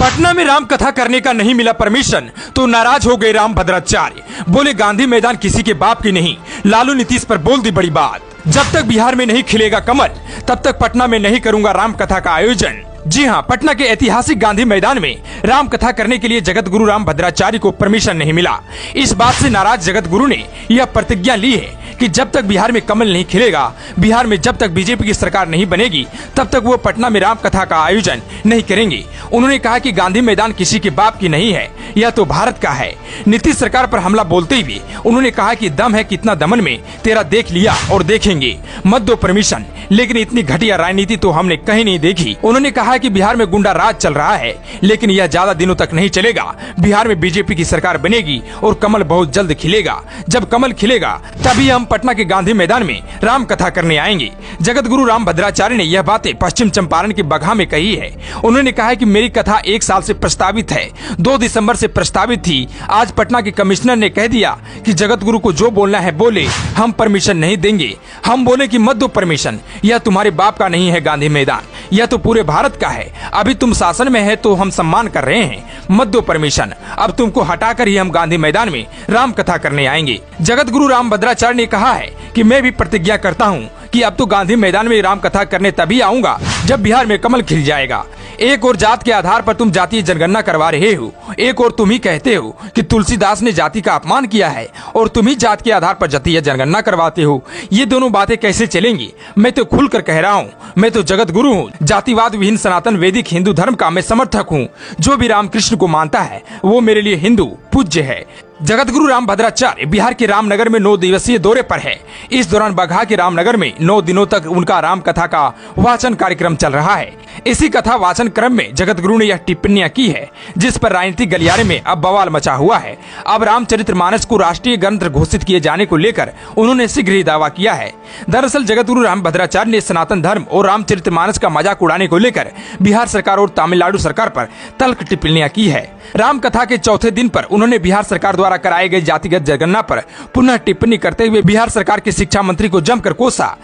पटना में राम कथा करने का नहीं मिला परमिशन तो नाराज हो गए राम भद्राचार्य। बोले गांधी मैदान किसी के बाप की नहीं। लालू नीतीश पर बोल दी बड़ी बात। जब तक बिहार में नहीं खिलेगा कमल तब तक पटना में नहीं करूंगा राम कथा का आयोजन। जी हां, पटना के ऐतिहासिक गांधी मैदान में राम कथा करने के लिए जगत गुरु राम भद्राचार्य को परमिशन नहीं मिला। इस बात से नाराज जगत गुरु ने यह प्रतिज्ञा ली है कि जब तक बिहार में कमल नहीं खिलेगा, बिहार में जब तक बीजेपी की सरकार नहीं बनेगी, तब तक वो पटना में राम कथा का आयोजन नहीं करेंगे। उन्होंने कहा कि गांधी मैदान किसी के बाप की नहीं है, यह तो भारत का है। नीतीश सरकार पर हमला बोलते हुए उन्होंने कहा कि दम है कितना दमन में, तेरा देख लिया और देखेंगे, मत दो परमिशन। लेकिन इतनी घटिया राजनीति तो हमने कहीं नहीं देखी। उन्होंने कहा कि बिहार में गुंडा राज चल रहा है, लेकिन यह ज्यादा दिनों तक नहीं चलेगा। बिहार में बीजेपी की सरकार बनेगी और कमल बहुत जल्द खिलेगा। जब कमल खिलेगा तभी हम पटना के गांधी मैदान में राम कथा करने आएंगे। जगत गुरु राम भद्राचार्य ने यह बातें पश्चिम चंपारण के बगहा में कही है। उन्होंने कहा है कि मेरी कथा 1 साल से प्रस्तावित है, 2 दिसंबर से प्रस्तावित थी। आज पटना के कमिश्नर ने कह दिया कि जगत गुरु को जो बोलना है बोले, हम परमिशन नहीं देंगे। हम बोले कि मत दो परमिशन, यह तुम्हारे बाप का नहीं है गांधी मैदान, यह तो पूरे भारत का है। अभी तुम शासन में है तो हम सम्मान कर रहे हैं, मत दो परमिशन। अब तुमको हटाकर ही हम गांधी मैदान में राम कथा करने आएंगे। जगत गुरु राम भद्राचार्य ने कहा है कि मैं भी प्रतिज्ञा करता हूं कि अब तो गांधी मैदान में राम कथा करने तभी आऊंगा जब बिहार में कमल खिल जाएगा। एक और जात के आधार पर तुम जातीय जनगणना करवा रहे हो, एक और तुम ही कहते हो कि तुलसीदास ने जाति का अपमान किया है, और तुम ही जात के आधार पर जातीय जनगणना करवाते हो। ये दोनों बातें कैसे चलेंगी? मैं तो खुलकर कह रहा हूँ, मैं तो जगत गुरु हूँ। जातिवाद विहीन सनातन वैदिक हिंदू धर्म का मैं समर्थक हूँ। जो भी रामकृष्ण को मानता है वो मेरे लिए हिंदू पूज्य है। जगत गुरु राम भद्राचार्य बिहार के रामनगर में 9 दिवसीय दौरे पर है। इस दौरान बगहा के रामनगर में 9 दिनों तक उनका राम कथा का वाचन कार्यक्रम चल रहा है। इसी कथा वाचन क्रम में जगत गुरु ने यह टिप्पणियां की है जिस पर राजनीतिक गलियारे में अब बवाल मचा हुआ है। अब रामचरितमानस को राष्ट्रीय ग्रंथ घोषित किए जाने को लेकर उन्होंने शीघ्र ही दावा किया है। दरअसल जगत गुरु राम भद्राचार्य ने सनातन धर्म और रामचरितमानस का मजाक उड़ाने को लेकर बिहार सरकार और तमिलनाडु सरकार पर तल्ख टिप्पणियां की है। राम कथा के चौथे दिन पर उन्होंने बिहार सरकार द्वारा कराए गए जातिगत जनगणना पर पुनः टिप्पणी करते हुए बिहार सरकार के शिक्षा मंत्री को जमकर कोसा।